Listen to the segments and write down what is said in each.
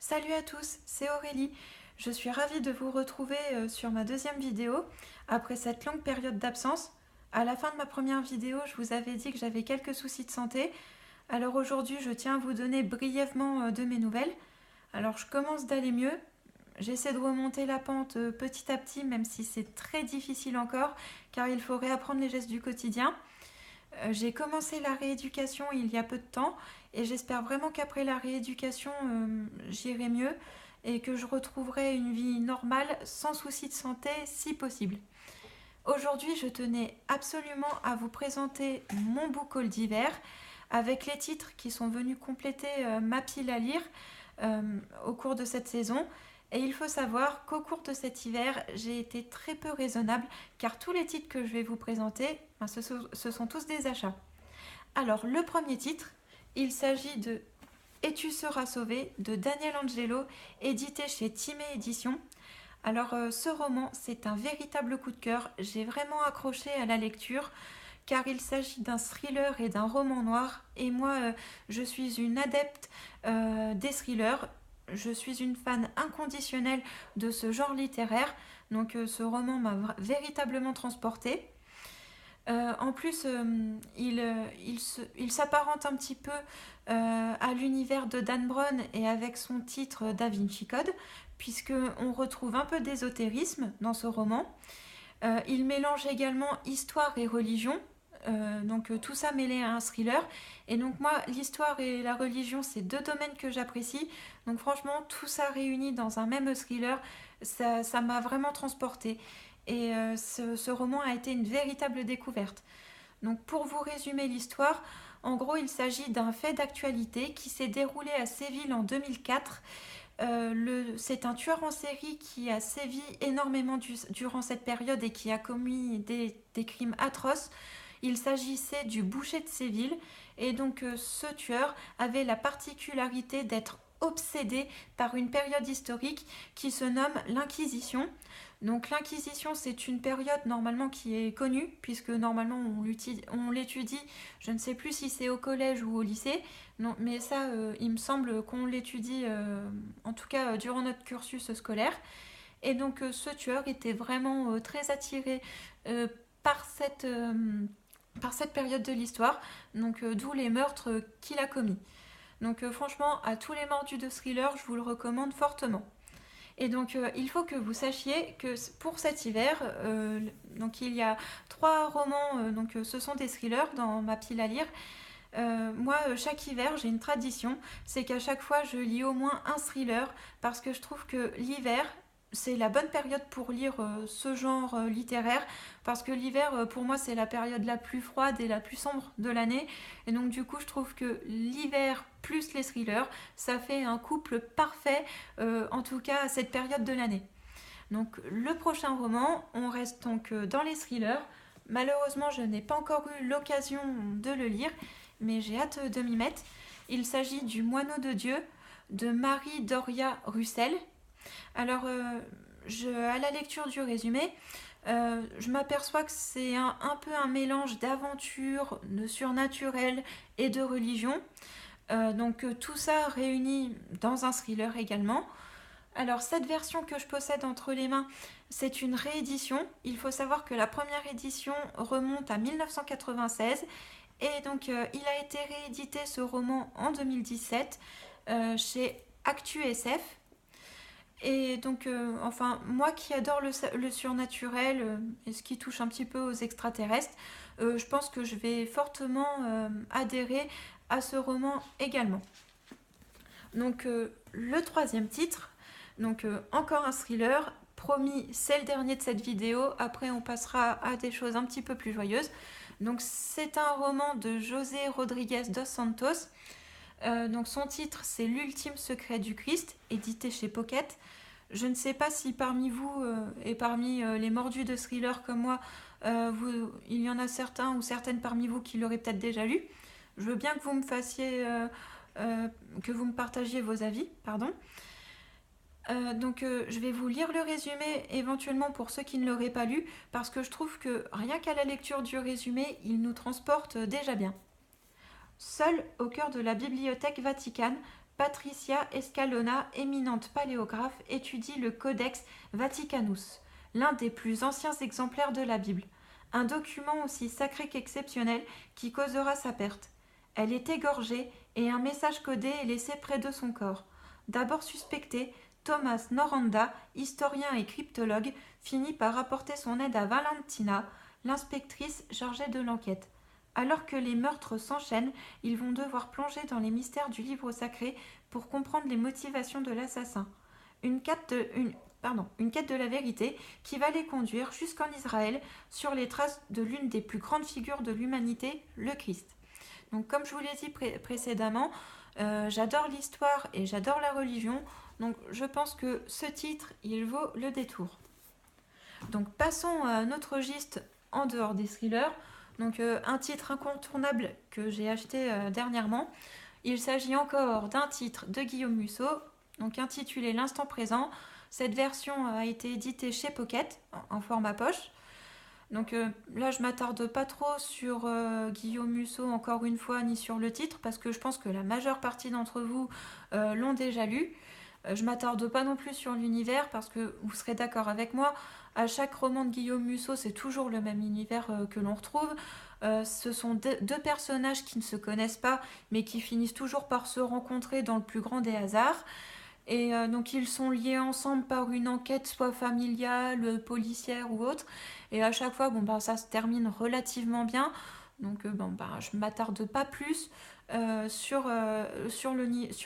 Salut à tous, c'est Aurélie. Je suis ravie de vous retrouver sur ma deuxième vidéo après cette longue période d'absence. À la fin de ma première vidéo, je vous avais dit que j'avais quelques soucis de santé. Alors aujourd'hui, je tiens à vous donner brièvement de mes nouvelles. Alors je commence d'aller mieux. J'essaie de remonter la pente petit à petit, même si c'est très difficile encore, car il faut réapprendre les gestes du quotidien. J'ai commencé la rééducation il y a peu de temps et j'espère vraiment qu'après la rééducation, j'irai mieux et que je retrouverai une vie normale sans souci de santé si possible. Aujourd'hui, je tenais absolument à vous présenter mon book haul d'hiver avec les titres qui sont venus compléter ma pile à lire euh, au cours de cette saison. Et il faut savoir qu'au cours de cet hiver, j'ai été très peu raisonnable car tous les titres que je vais vous présenter, ce sont tous des achats. Alors, le premier titre, il s'agit de Et tu seras sauvé de Daniel Angelo, édité chez Timé Éditions. Alors, ce roman, c'est un véritable coup de cœur. J'ai vraiment accroché à la lecture car il s'agit d'un thriller et d'un roman noir. Et moi, je suis une adepte des thrillers. Je suis une fan inconditionnelle de ce genre littéraire. Donc, ce roman m'a véritablement transportée. En plus, il s'apparente un petit peu à l'univers de Dan Brown et avec son titre Da Vinci Code, puisqu'on retrouve un peu d'ésotérisme dans ce roman. Il mélange également histoire et religion, tout ça mêlé à un thriller. Et donc moi, l'histoire et la religion, c'est deux domaines que j'apprécie. Donc franchement, tout ça réuni dans un même thriller, ça m'a vraiment transportée. Et ce roman a été une véritable découverte. Donc pour vous résumer l'histoire, en gros il s'agit d'un fait d'actualité qui s'est déroulé à Séville en 2004. C'est un tueur en série qui a sévi énormément durant cette période et qui a commis des crimes atroces. Il s'agissait du boucher de Séville et donc ce tueur avait la particularité d'être obsédé par une période historique qui se nomme l'Inquisition. Donc l'Inquisition, c'est une période normalement qui est connue, puisque normalement on l'étudie, je ne sais plus si c'est au collège ou au lycée, non, mais ça, il me semble qu'on l'étudie, en tout cas durant notre cursus scolaire. Et donc ce tueur était vraiment très attiré euh, par, cette, euh, par cette période de l'histoire, donc d'où les meurtres qu'il a commis. Donc franchement, à tous les mordus de thriller, je vous le recommande fortement. Et donc, il faut que vous sachiez que pour cet hiver, donc il y a trois romans, ce sont des thrillers dans ma pile à lire. Moi, chaque hiver, j'ai une tradition, c'est qu'à chaque fois, je lis au moins un thriller parce que je trouve que l'hiver, c'est la bonne période pour lire ce genre littéraire parce que l'hiver, pour moi, c'est la période la plus froide et la plus sombre de l'année. Et donc, du coup, je trouve que l'hiver plus les thrillers, ça fait un couple parfait, en tout cas à cette période de l'année. Donc, le prochain roman, on reste donc dans les thrillers. Malheureusement, je n'ai pas encore eu l'occasion de le lire, mais j'ai hâte de m'y mettre. Il s'agit du Moineau de Dieu de Marie Doria Russell. Alors, à la lecture du résumé, je m'aperçois que c'est un peu un mélange d'aventure, de surnaturel et de religion. Tout ça réuni dans un thriller également. Alors cette version que je possède entre les mains, c'est une réédition. Il faut savoir que la première édition remonte à 1996 et donc il a été réédité ce roman en 2017 chez Actu SF. Et donc, moi qui adore le surnaturel et ce qui touche un petit peu aux extraterrestres, je pense que je vais fortement adhérer à ce roman également. Donc, le troisième titre, encore un thriller. Promis, c'est le dernier de cette vidéo. Après, on passera à des choses un petit peu plus joyeuses. Donc, c'est un roman de José Rodriguez dos Santos. Son titre, c'est L'ultime secret du Christ, édité chez Pocket. Je ne sais pas si parmi vous et parmi les mordus de thriller comme moi, il y en a certains ou certaines parmi vous qui l'auraient peut-être déjà lu. Je veux bien que vous me fassiez, que vous me partagiez vos avis, pardon. Je vais vous lire le résumé éventuellement pour ceux qui ne l'auraient pas lu, parce que je trouve que rien qu'à la lecture du résumé, il nous transporte déjà bien. Seul au cœur de la bibliothèque Vaticane, Patricia Escalona, éminente paléographe, étudie le Codex Vaticanus, l'un des plus anciens exemplaires de la Bible. Un document aussi sacré qu'exceptionnel qui causera sa perte. Elle est égorgée et un message codé est laissé près de son corps. D'abord suspecté, Thomas Noranda, historien et cryptologue, finit par apporter son aide à Valentina, l'inspectrice chargée de l'enquête. Alors que les meurtres s'enchaînent, ils vont devoir plonger dans les mystères du livre sacré pour comprendre les motivations de l'assassin. Une quête de la vérité qui va les conduire jusqu'en Israël sur les traces de l'une des plus grandes figures de l'humanité, le Christ. Donc comme je vous l'ai dit précédemment, j'adore l'histoire et j'adore la religion, donc je pense que ce titre, il vaut le détour. Donc passons à notre registre en dehors des thrillers. Donc un titre incontournable que j'ai acheté dernièrement. Il s'agit encore d'un titre de Guillaume Musso, donc intitulé L'instant présent. Cette version a été éditée chez Pocket en format poche. Donc là, je m'attarde pas trop sur Guillaume Musso encore une fois, ni sur le titre, parce que je pense que la majeure partie d'entre vous l'ont déjà lu. Je m'attarde pas non plus sur l'univers, parce que vous serez d'accord avec moi, à chaque roman de Guillaume Musso, c'est toujours le même univers que l'on retrouve. Ce sont deux personnages qui ne se connaissent pas, mais qui finissent toujours par se rencontrer dans le plus grand des hasards. Et donc ils sont liés ensemble par une enquête soit familiale, policière ou autre. Et à chaque fois, ça se termine relativement bien. Donc je ne m'attarde pas plus sur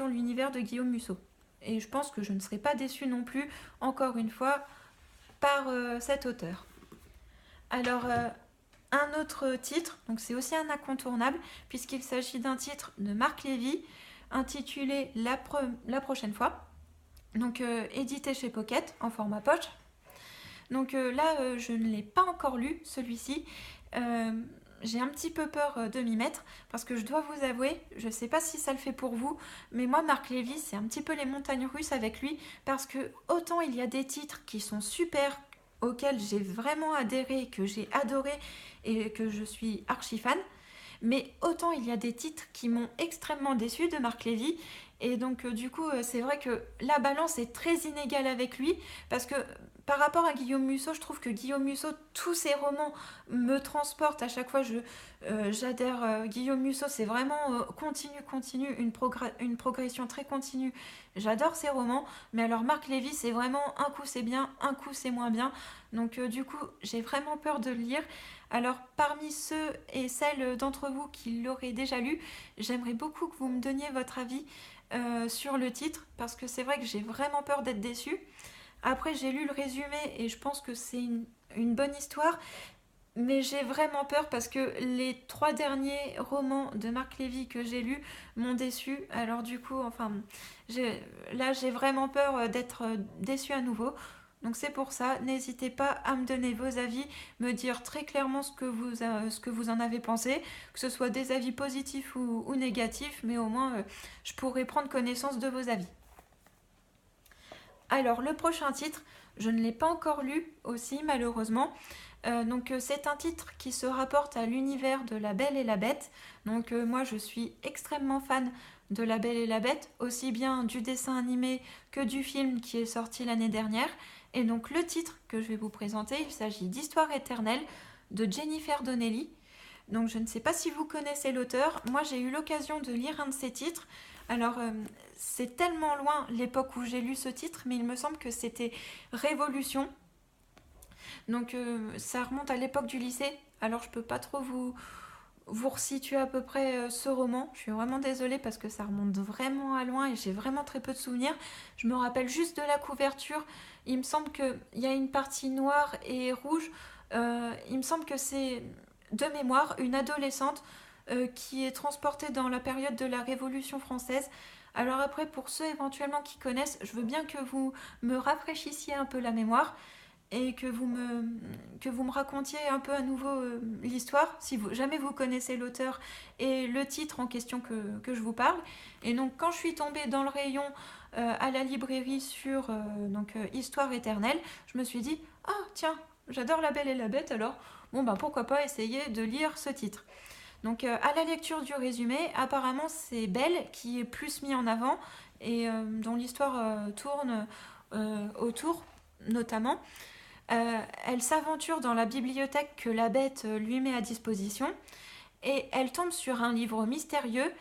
l'univers de Guillaume Musso. Et je pense que je ne serai pas déçue non plus, encore une fois, par cet auteur. Alors, un autre titre, donc c'est aussi un incontournable, puisqu'il s'agit d'un titre de Marc Lévy, intitulé La prochaine fois, donc édité chez Pocket en format poche. Donc là, je ne l'ai pas encore lu, celui-ci. J'ai un petit peu peur de m'y mettre, parce que je dois vous avouer, je ne sais pas si ça le fait pour vous, mais moi, Marc Lévy, c'est un petit peu les montagnes russes avec lui, parce que autant il y a des titres qui sont super, auxquels j'ai vraiment adhéré, que j'ai adoré, et que je suis archi fan, mais autant il y a des titres qui m'ont extrêmement déçue de Marc Lévy, et donc du coup, c'est vrai que la balance est très inégale avec lui, parce que par rapport à Guillaume Musso, je trouve que Guillaume Musso, tous ses romans me transportent. À chaque fois, j'adhère. Guillaume Musso, c'est vraiment continue, une progression très continue. J'adore ses romans. Mais alors, Marc Lévy, c'est vraiment un coup c'est bien, un coup c'est moins bien. Donc, du coup, j'ai vraiment peur de le lire. Alors, parmi ceux et celles d'entre vous qui l'auraient déjà lu, j'aimerais beaucoup que vous me donniez votre avis sur le titre. Parce que c'est vrai que j'ai vraiment peur d'être déçue. Après, j'ai lu le résumé et je pense que c'est une bonne histoire, mais j'ai vraiment peur parce que les 3 derniers romans de Marc Lévy que j'ai lus m'ont déçue. Alors du coup, là, j'ai vraiment peur d'être déçue à nouveau. Donc c'est pour ça, n'hésitez pas à me donner vos avis, me dire très clairement ce que vous en avez pensé, que ce soit des avis positifs ou négatifs, mais au moins je pourrai prendre connaissance de vos avis. Alors, le prochain titre, je ne l'ai pas encore lu aussi, malheureusement. C'est un titre qui se rapporte à l'univers de La Belle et la Bête. Donc, moi, je suis extrêmement fan de La Belle et la Bête, aussi bien du dessin animé que du film qui est sorti l'année dernière. Et donc, le titre que je vais vous présenter, il s'agit d'Histoire éternelle de Jennifer Donnelly. Donc, je ne sais pas si vous connaissez l'auteur. Moi, j'ai eu l'occasion de lire un de ses titres. Alors, c'est tellement loin l'époque où j'ai lu ce titre, mais il me semble que c'était Révolution. Donc, ça remonte à l'époque du lycée. Alors, je peux pas trop vous resituer à peu près ce roman. Je suis vraiment désolée parce que ça remonte vraiment à loin et j'ai vraiment très peu de souvenirs. Je me rappelle juste de la couverture. Il me semble qu'il y a une partie noire et rouge. Il me semble que c'est, de mémoire, une adolescente qui est transportée dans la période de la Révolution française. Alors après, pour ceux éventuellement qui connaissent, je veux bien que vous me rafraîchissiez un peu la mémoire et que vous me racontiez un peu à nouveau l'histoire, si jamais vous connaissez l'auteur et le titre en question que je vous parle. Et donc quand je suis tombée dans le rayon à la librairie sur Histoire éternelle, je me suis dit « Ah tiens, j'adore La Belle et la Bête alors, pourquoi pas essayer de lire ce titre ?» Donc à la lecture du résumé, apparemment c'est Belle qui est plus mis en avant et dont l'histoire tourne autour notamment. Elle s'aventure dans la bibliothèque que la bête lui met à disposition et elle tombe sur un livre mystérieux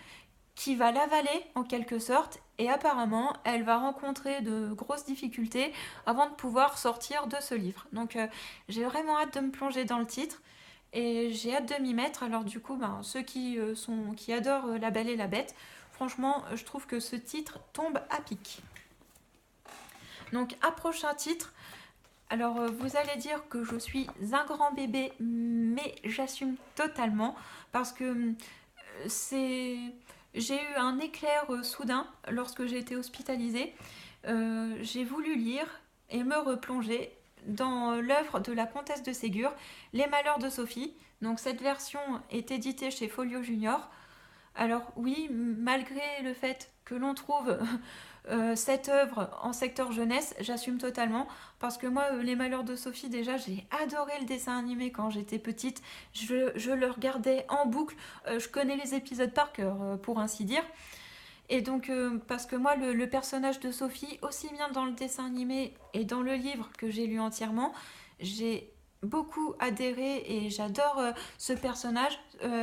qui va l'avaler en quelque sorte et apparemment elle va rencontrer de grosses difficultés avant de pouvoir sortir de ce livre. Donc j'ai vraiment hâte de me plonger dans le titre et j'ai hâte de m'y mettre. Alors du coup, ceux qui adorent La Belle et la Bête, franchement je trouve que ce titre tombe à pic. Donc un prochain titre. Alors vous allez dire que je suis un grand bébé, mais j'assume totalement parce que c'est j'ai eu un éclair soudain lorsque j'ai été hospitalisée. J'ai voulu lire et me replonger dans l'œuvre de la comtesse de Ségur, Les Malheurs de Sophie. Donc cette version est éditée chez Folio Junior. Alors oui, malgré le fait que l'on trouve cette œuvre en secteur jeunesse, j'assume totalement parce que moi, Les Malheurs de Sophie, déjà, j'ai adoré le dessin animé quand j'étais petite. Je le regardais en boucle. Je connais les épisodes par cœur, pour ainsi dire. Et donc, parce que moi, le personnage de Sophie, aussi bien dans le dessin animé et dans le livre que j'ai lu entièrement, j'ai beaucoup adhéré et j'adore ce personnage,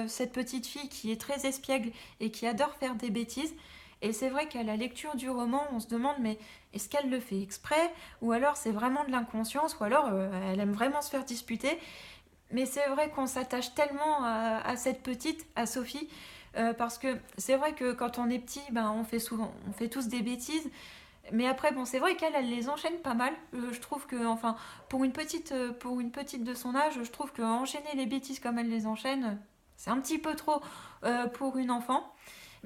cette petite fille qui est très espiègle et qui adore faire des bêtises. Et c'est vrai qu'à la lecture du roman, on se demande mais est-ce qu'elle le fait exprès ou alors c'est vraiment de l'inconscience ou alors elle aime vraiment se faire disputer. Mais c'est vrai qu'on s'attache tellement à cette petite, à Sophie, parce que c'est vrai que quand on est petit, on fait tous des bêtises. Mais après, bon, c'est vrai qu'elle, elle les enchaîne pas mal. Je trouve que, enfin, pour une petite de son âge, je trouve que enchaîner les bêtises comme elle les enchaîne, c'est un petit peu trop pour une enfant.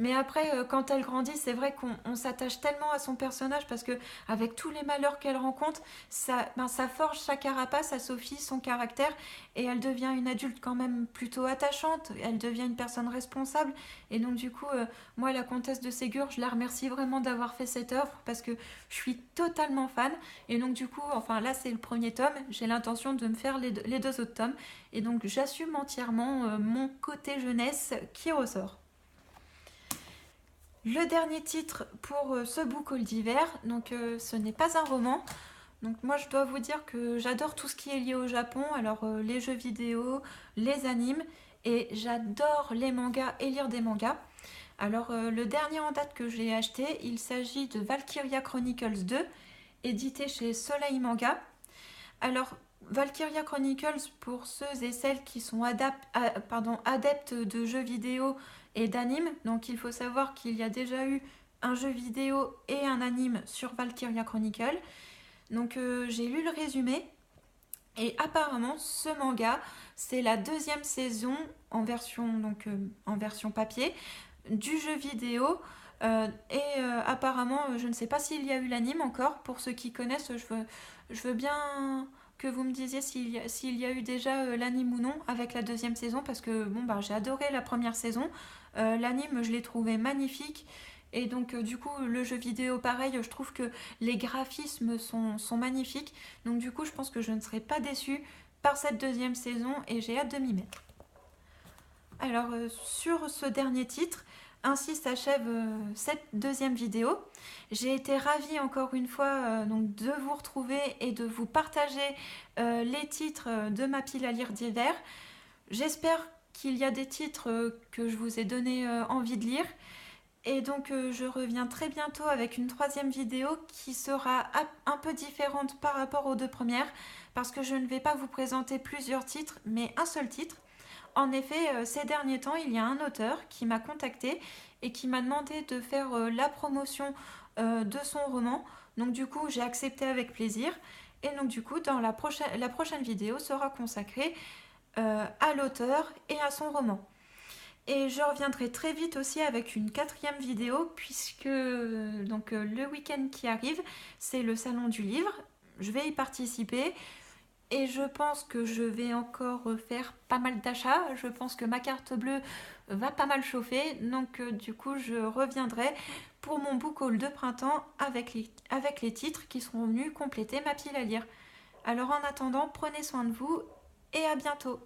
Mais après, quand elle grandit, c'est vrai qu'on s'attache tellement à son personnage parce que avec tous les malheurs qu'elle rencontre, ça forge sa carapace à Sophie, son caractère, et elle devient une adulte quand même plutôt attachante. Elle devient une personne responsable. Et donc du coup, moi, la comtesse de Ségur, je la remercie vraiment d'avoir fait cette œuvre parce que je suis totalement fan. Et donc du coup, enfin là, c'est le premier tome. J'ai l'intention de me faire les deux autres tomes. Et donc j'assume entièrement mon côté jeunesse qui ressort. Le dernier titre pour ce book haul d'hiver, donc ce n'est pas un roman. Donc moi je dois vous dire que j'adore tout ce qui est lié au Japon, alors les jeux vidéo, les animes, et j'adore les mangas et lire des mangas. Alors le dernier en date que j'ai acheté, il s'agit de Valkyria Chronicles 2, édité chez Soleil Manga. Alors Valkyria Chronicles, pour ceux et celles qui sont adeptes de jeux vidéo et d'animes, donc il faut savoir qu'il y a déjà eu un jeu vidéo et un anime sur Valkyria Chronicles. Donc j'ai lu le résumé et apparemment ce manga c'est la deuxième saison en version papier du jeu vidéo. Apparemment, je ne sais pas s'il y a eu l'anime encore. Pour ceux qui connaissent, je veux bien que vous me disiez s'il y a eu déjà l'anime ou non avec la deuxième saison parce que bon j'ai adoré la première saison. L'anime je l'ai trouvé magnifique et donc du coup le jeu vidéo pareil, je trouve que les graphismes sont magnifiques. Donc du coup je pense que je ne serai pas déçue par cette deuxième saison et j'ai hâte de m'y mettre. Alors sur ce dernier titre, ainsi s'achève cette deuxième vidéo. J'ai été ravie encore une fois donc de vous retrouver et de vous partager les titres de ma pile à lire d'hiver. J'espère qu'il y a des titres que je vous ai donné envie de lire. Et donc je reviens très bientôt avec une troisième vidéo qui sera un peu différente par rapport aux deux premières parce que je ne vais pas vous présenter plusieurs titres mais un seul titre. En effet, ces derniers temps, il y a un auteur qui m'a contacté et qui m'a demandé de faire la promotion de son roman. Donc du coup, j'ai accepté avec plaisir. Et donc du coup, la prochaine vidéo sera consacrée à l'auteur et à son roman. Et je reviendrai très vite aussi avec une quatrième vidéo puisque le week-end qui arrive, c'est le salon du livre. Je vais y participer. Et je pense que je vais encore faire pas mal d'achats. Je pense que ma carte bleue va pas mal chauffer. Donc du coup, je reviendrai pour mon book haul de printemps avec les titres qui seront venus compléter ma pile à lire. Alors en attendant, prenez soin de vous et à bientôt.